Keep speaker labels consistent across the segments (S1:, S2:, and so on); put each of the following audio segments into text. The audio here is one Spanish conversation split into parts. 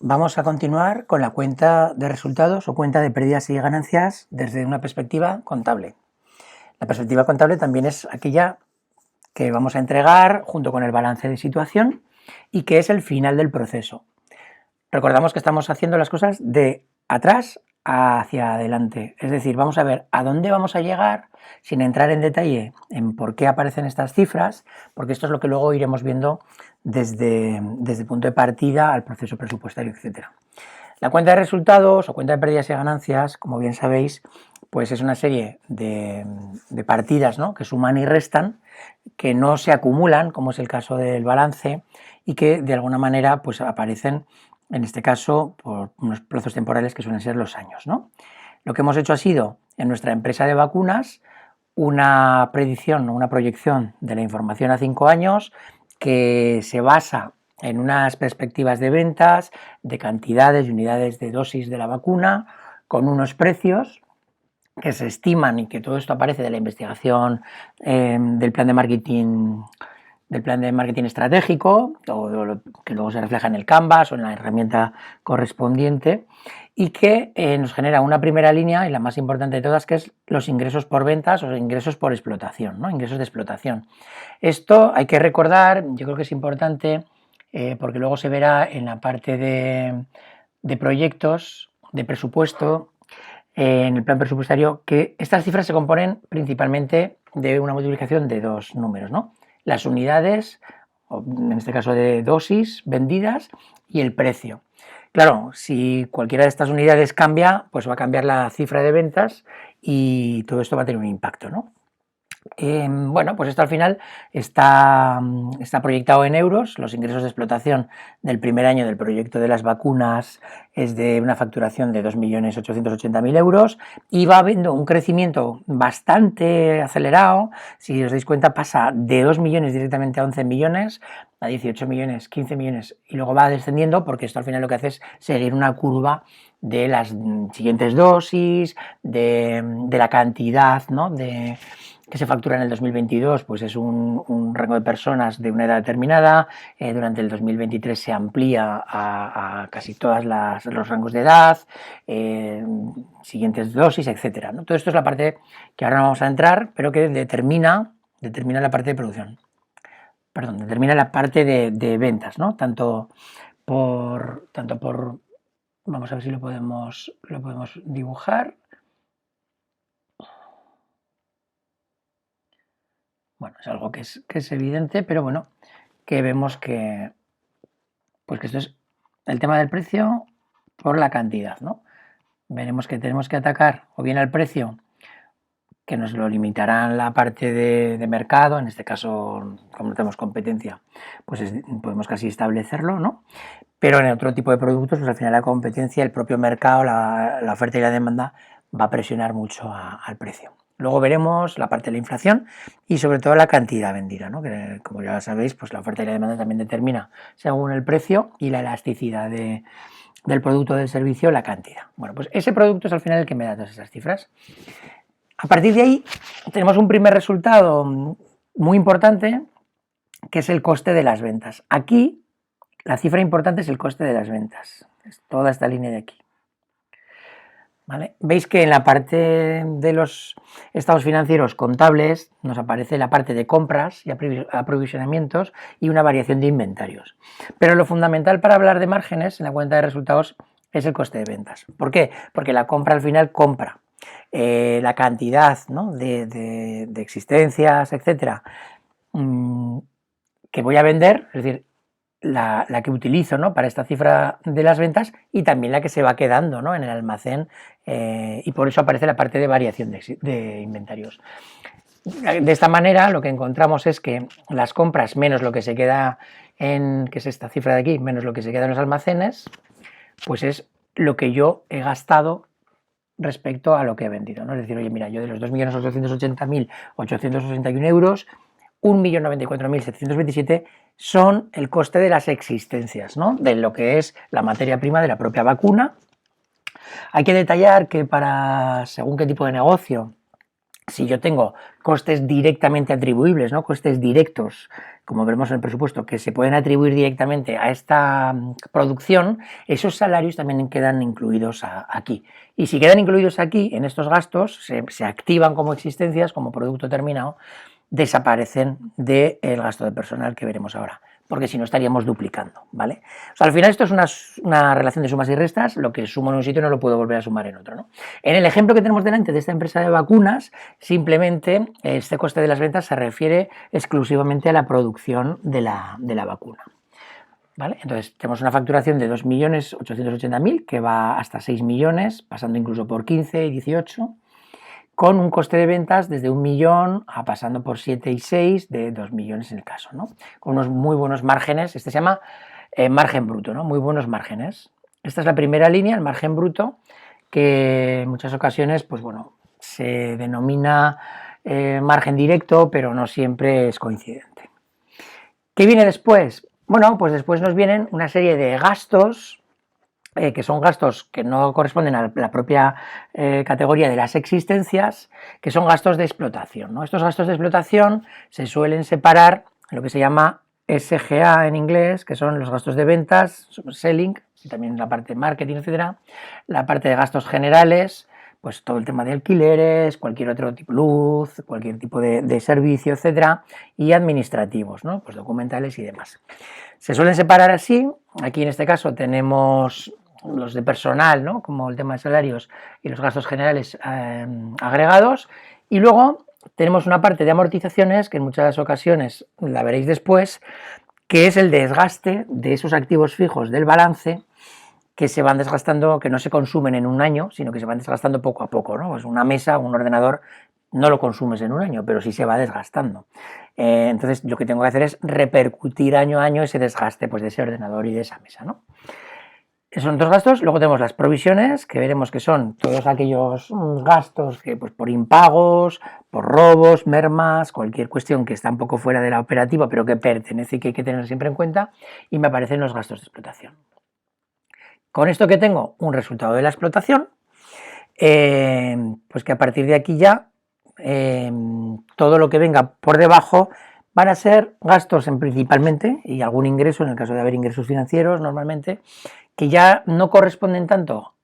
S1: Vamos a continuar con la cuenta de resultados o cuenta de pérdidas y ganancias desde una perspectiva contable. La perspectiva contable también es aquella que vamos a entregar junto con el balance de situación y que es el final del proceso. Recordamos que estamos haciendo las cosas de atrás hacia adelante, es decir, vamos a ver a dónde vamos a llegar sin entrar en detalle en por qué aparecen estas cifras, porque esto es lo que luego iremos viendo desde el punto de partida al proceso presupuestario, etc. La cuenta de resultados o cuenta de pérdidas y ganancias, como bien sabéis, pues es una serie de partidas, ¿no?, que suman y restan, que no se acumulan, como es el caso del balance, y que de alguna manera pues aparecen, en este caso, por unos plazos temporales que suelen ser los años, ¿no? Lo que hemos hecho ha sido, en nuestra empresa de vacunas, una predicción o una proyección de la información a 5 años que se basa en unas perspectivas de ventas, de cantidades y unidades de dosis de la vacuna, con unos precios que se estiman, y que todo esto aparece de la investigación del plan de marketing estratégico, o que luego se refleja en el Canvas o en la herramienta correspondiente, y que nos genera una primera línea, y la más importante de todas, que es los ingresos por ventas o ingresos por explotación, ¿no?, ingresos de explotación. Esto hay que recordar, yo creo que es importante, porque luego se verá en la parte de proyectos, de presupuesto, en el plan presupuestario, que estas cifras se componen principalmente de una multiplicación de dos números, ¿no? Las unidades, en este caso de dosis vendidas, y el precio. Claro, si cualquiera de estas unidades cambia, pues va a cambiar la cifra de ventas y todo esto va a tener un impacto, ¿no? Bueno, pues esto al final está proyectado en euros. Los ingresos de explotación del primer año del proyecto de las vacunas es de una facturación de 2.880.000 euros y va habiendo un crecimiento bastante acelerado. Si os dais cuenta, pasa de 2 millones directamente a 11 millones, a 18 millones, 15 millones, y luego va descendiendo, porque esto al final lo que hace es seguir una curva de las siguientes dosis, de la cantidad, ¿no?, que se factura en el 2022, pues es un rango de personas de una edad determinada. Durante el 2023 se amplía a casi todos los rangos de edad, siguientes dosis, etc., ¿no? Todo esto es la parte que ahora no vamos a entrar, pero que determina la parte de producción. Perdón, determina la parte de ventas, ¿no? Tanto por, vamos a ver si lo podemos dibujar. Bueno, es algo que es evidente, pero bueno, que vemos que, pues que esto es el tema del precio por la cantidad, ¿no? Veremos que tenemos que atacar o bien al precio, que nos lo limitará la parte de mercado, en este caso, como no tenemos competencia, pues podemos casi establecerlo, ¿no? Pero en otro tipo de productos, pues al final la competencia, el propio mercado, la oferta y la demanda va a presionar mucho al precio. Luego veremos la parte de la inflación y sobre todo la cantidad vendida, ¿no?, que, como ya sabéis, pues la oferta y la demanda también determina, según el precio y la elasticidad del producto o del servicio, la cantidad. Bueno, pues ese producto es al final el que me da todas esas cifras. A partir de ahí tenemos un primer resultado muy importante, que es el coste de las ventas. Aquí la cifra importante es el coste de las ventas, es toda esta línea de aquí. ¿Vale? Veis que en la parte de los estados financieros contables nos aparece la parte de compras y aprovisionamientos y una variación de inventarios. Pero lo fundamental para hablar de márgenes en la cuenta de resultados es el coste de ventas. ¿Por qué? Porque la compra al final compra. La cantidad, ¿no?, de existencias, etcétera, que voy a vender, es decir, la que utilizo, ¿no?, para esta cifra de las ventas, y también la que se va quedando, ¿no?, en el almacén, y por eso aparece la parte de variación de inventarios. De esta manera lo que encontramos es que las compras menos lo que se queda que es esta cifra de aquí, menos lo que se queda en los almacenes, pues es lo que yo he gastado respecto a lo que he vendido, ¿no? Es decir, oye, mira, yo de los 2.880.861 euros, 1.094.727 son el coste de las existencias, ¿no?, de lo que es la materia prima de la propia vacuna. Hay que detallar que para según qué tipo de negocio si yo tengo costes directamente atribuibles, ¿no? Costes directos, como veremos en el presupuesto, que se pueden atribuir directamente a esta producción, esos salarios también quedan incluidos aquí. Y si quedan incluidos aquí, en estos gastos, se activan como existencias, como producto terminado, desaparecen del gasto de personal que veremos ahora, porque si no estaríamos duplicando, ¿vale? O sea, al final esto es una relación de sumas y restas, lo que sumo en un sitio no lo puedo volver a sumar en otro, ¿no? En el ejemplo que tenemos delante de esta empresa de vacunas, simplemente este coste de las ventas se refiere exclusivamente a la producción de la vacuna, ¿vale? Entonces tenemos una facturación de 2.880.000 que va hasta 6 millones, pasando incluso por 15 y 18, con un coste de ventas desde 1 millón a pasando por 7 y 6, de 2 millones en el caso, ¿no? Con unos muy buenos márgenes, este se llama margen bruto, ¿no? Muy buenos márgenes. Esta es la primera línea, el margen bruto, que en muchas ocasiones, pues bueno, se denomina margen directo, pero no siempre es coincidente. ¿Qué viene después? Bueno, pues después nos vienen una serie de gastos, que son gastos que no corresponden a la propia categoría de las existencias, que son gastos de explotación, ¿no? Estos gastos de explotación se suelen separar en lo que se llama SGA en inglés, que son los gastos de ventas, selling, y también la parte de marketing, etcétera, la parte de gastos generales, pues todo el tema de alquileres, cualquier otro tipo, luz, cualquier tipo de servicio, etcétera, y administrativos, ¿no? Pues documentales y demás. Se suelen separar así. Aquí en este caso tenemos los de personal, ¿no? Como el tema de salarios y los gastos generales agregados, y luego tenemos una parte de amortizaciones que en muchas ocasiones la veréis después, que es el desgaste de esos activos fijos del balance que se van desgastando, que no se consumen en un año, sino que se van desgastando poco a poco, ¿no? Pues una mesa, un ordenador, no lo consumes en un año, pero sí se va desgastando. Entonces, lo que tengo que hacer es repercutir año a año ese desgaste, pues, de ese ordenador y de esa mesa, ¿no? Esos son dos gastos. Luego tenemos las provisiones, que veremos que son todos aquellos gastos que, pues, por impagos, por robos, mermas, cualquier cuestión que está un poco fuera de la operativa, pero que pertenece y que hay que tener siempre en cuenta, y me aparecen los gastos de explotación. Con esto que tengo un resultado de la explotación, pues que a partir de aquí ya todo lo que venga por debajo van a ser gastos principalmente, y algún ingreso en el caso de haber ingresos financieros normalmente, que ya no corresponden tanto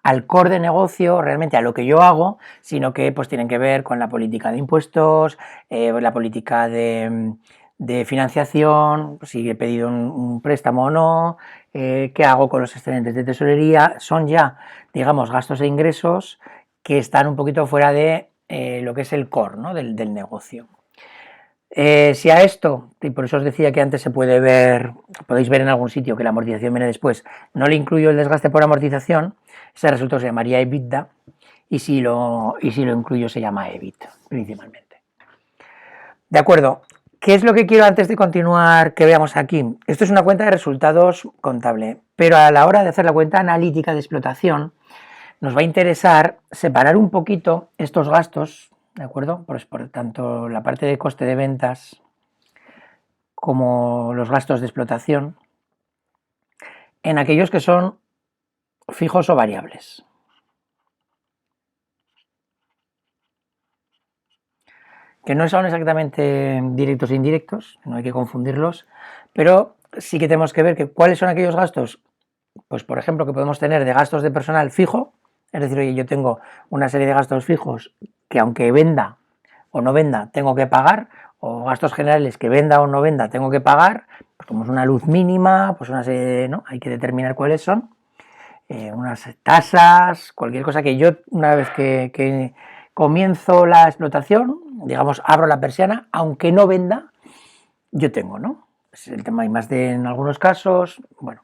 S1: al core de negocio, realmente a lo que yo hago, sino que pues tienen que ver con la política de impuestos, la política de financiación, si he pedido un préstamo o no, qué hago con los excedentes de tesorería. Son ya, digamos, gastos e ingresos que están un poquito fuera de lo que es el core, ¿no? del negocio. Si a esto, y por eso os decía que antes se puede ver, podéis ver en algún sitio que la amortización viene después, no le incluyo el desgaste por amortización, ese resultado se llamaría EBITDA, y si lo incluyo se llama EBIT, principalmente. De acuerdo. ¿Qué es lo que quiero antes de continuar que veamos aquí? Esto es una cuenta de resultados contable, pero a la hora de hacer la cuenta analítica de explotación, nos va a interesar separar un poquito estos gastos, ¿de acuerdo? Pues por tanto la parte de coste de ventas como los gastos de explotación, en aquellos que son fijos o variables. Que no son exactamente directos e indirectos, no hay que confundirlos, pero sí que tenemos que ver que cuáles son aquellos gastos, pues por ejemplo, que podemos tener de gastos de personal fijo, es decir, oye, yo tengo una serie de gastos fijos que aunque venda o no venda tengo que pagar, o gastos generales que venda o no venda tengo que pagar, pues como es una luz mínima, pues una serie de, ¿no? Hay que determinar cuáles son, unas tasas, cualquier cosa que yo una vez que comienzo la explotación, digamos, abro la persiana, aunque no venda, yo tengo, ¿no? Es el tema, hay más de en algunos casos, bueno,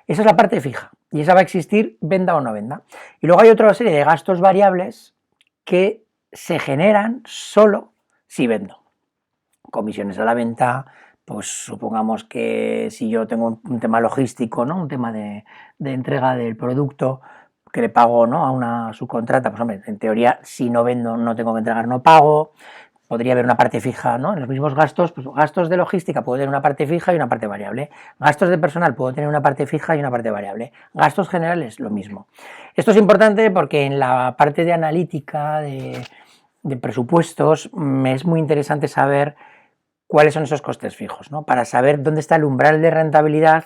S1: esa es la parte fija, y esa va a existir venda o no venda. Y luego hay otra serie de gastos variables que se generan solo si vendo. Comisiones a la venta, pues supongamos que si yo tengo un tema logístico, ¿no? Un tema de entrega del producto, que le pago, ¿no? A una subcontrata, pues hombre, en teoría si no vendo no tengo que entregar, no pago. Podría haber una parte fija, ¿no? En los mismos gastos, pues gastos de logística puedo tener una parte fija y una parte variable. Gastos de personal puedo tener una parte fija y una parte variable. Gastos generales, lo mismo. Esto es importante porque en la parte de analítica, de de presupuestos me es muy interesante saber cuáles son esos costes fijos, ¿no? Para saber dónde está el umbral de rentabilidad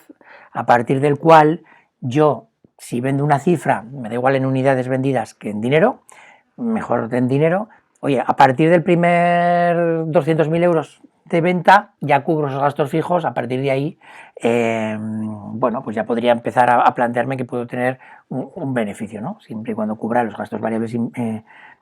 S1: a partir del cual yo, si vendo una cifra, me da igual en unidades vendidas que en dinero, mejor en dinero, oye, a partir del primer 200.000 euros de venta ya cubro esos gastos fijos, a partir de ahí, bueno, pues ya podría empezar a plantearme que puedo tener un beneficio, ¿no? Siempre y cuando cubra los gastos variables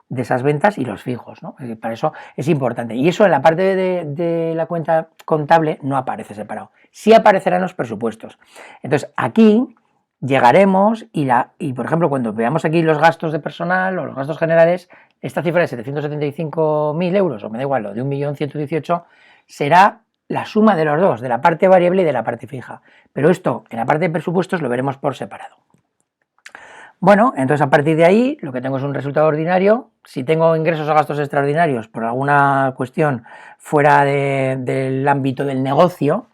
S1: de esas ventas y los fijos, ¿no? Para eso es importante. Y eso en la parte de la cuenta contable no aparece separado. Sí aparecerán los presupuestos. Entonces, aquí llegaremos y, por ejemplo, cuando veamos aquí los gastos de personal o los gastos generales, esta cifra de 775.000 euros, o me da igual, lo de 1.118.000, será la suma de los dos, de la parte variable y de la parte fija. Pero esto, en la parte de presupuestos, lo veremos por separado. Bueno, entonces a partir de ahí lo que tengo es un resultado ordinario. Si tengo ingresos o gastos extraordinarios por alguna cuestión fuera del ámbito del negocio,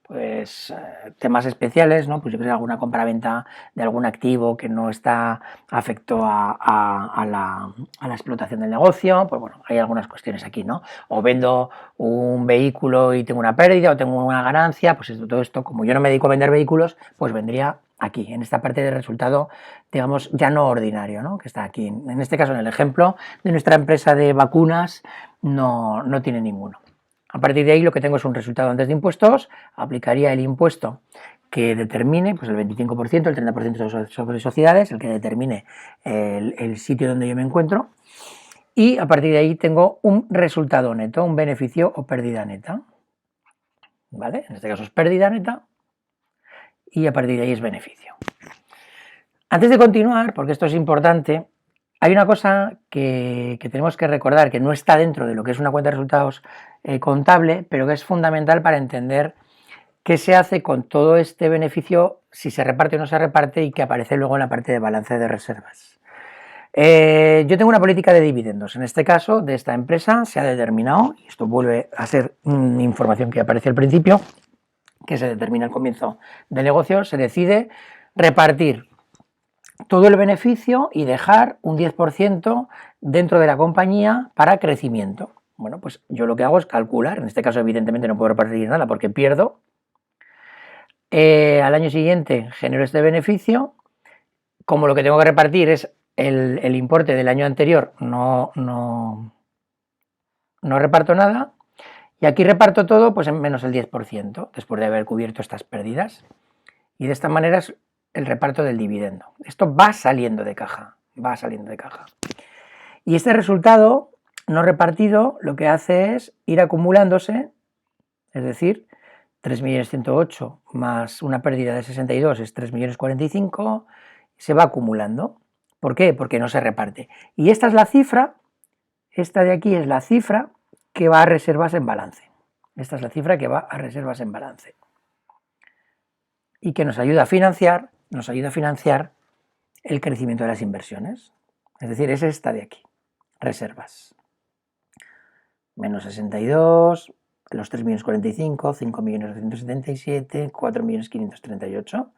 S1: pues temas especiales, ¿no? Pues yo creo que alguna compra-venta de algún activo que no está afecto a la explotación del negocio, pues bueno, hay algunas cuestiones aquí, ¿no? O vendo un vehículo y tengo una pérdida o tengo una ganancia, pues todo esto, como yo no me dedico a vender vehículos, pues vendría aquí, en esta parte de resultado, digamos, ya no ordinario, ¿no? Que está aquí. En este caso, en el ejemplo de nuestra empresa de vacunas, no tiene ninguno. A partir de ahí lo que tengo es un resultado antes de impuestos, aplicaría el impuesto que determine, pues el 25%, el 30% sobre sociedades, el que determine el sitio donde yo me encuentro, y a partir de ahí tengo un resultado neto, un beneficio o pérdida neta, ¿vale? En este caso es pérdida neta y a partir de ahí es beneficio. Antes de continuar, porque esto es importante, hay una cosa que tenemos que recordar, que no está dentro de lo que es una cuenta de resultados contable, pero que es fundamental para entender qué se hace con todo este beneficio, si se reparte o no se reparte, y que aparece luego en la parte de balance de reservas. Yo tengo una política de dividendos. En este caso, de esta empresa se ha determinado, y esto vuelve a ser información que aparece al principio, que se determina al comienzo del negocio, se decide repartir todo el beneficio y dejar un 10% dentro de la compañía para crecimiento. Bueno, pues yo lo que hago es calcular, en este caso evidentemente no puedo repartir nada porque pierdo. Al año siguiente genero este beneficio, como lo que tengo que repartir es el importe del año anterior, no reparto nada, y aquí reparto todo pues en menos el 10%, después de haber cubierto estas pérdidas, y de esta manera es el reparto del dividendo. Esto va saliendo de caja, Y este resultado no repartido lo que hace es ir acumulándose, es decir, 3.108.000 más una pérdida de 62 es 3.045.000, se va acumulando. ¿Por qué? Porque no se reparte. Y esta es la cifra, esta de aquí es la cifra que va a reservas en balance. Esta es la cifra que va a reservas en balance. Y que nos ayuda a financiar el crecimiento de las inversiones. Es decir, es esta de aquí, reservas. Menos 62, los 3.045.000, 5.977.000, 4.538.000,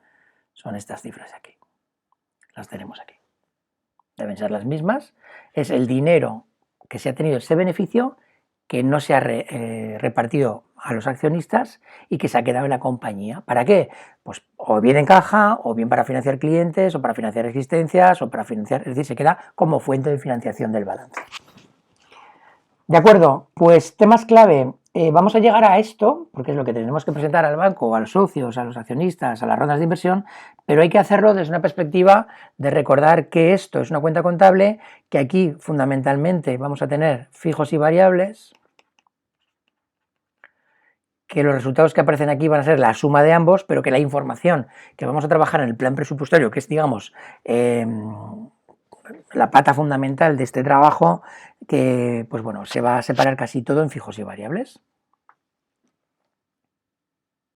S1: son estas cifras de aquí. Las tenemos aquí. Deben ser las mismas. Es el dinero que se ha tenido, ese beneficio, que no se ha repartido a los accionistas y que se ha quedado en la compañía. ¿Para qué? Pues o bien en caja, o bien para financiar clientes, o para financiar existencias, o para financiar, es decir, se queda como fuente de financiación del balance. De acuerdo, pues temas clave. Vamos a llegar a esto, porque es lo que tenemos que presentar al banco, a los socios, a los accionistas, a las rondas de inversión, pero hay que hacerlo desde una perspectiva de recordar que esto es una cuenta contable, que aquí fundamentalmente vamos a tener fijos y variables, que los resultados que aparecen aquí van a ser la suma de ambos, pero que la información que vamos a trabajar en el plan presupuestario, que es, digamos, la pata fundamental de este trabajo, que pues bueno, se va a separar casi todo en fijos y variables.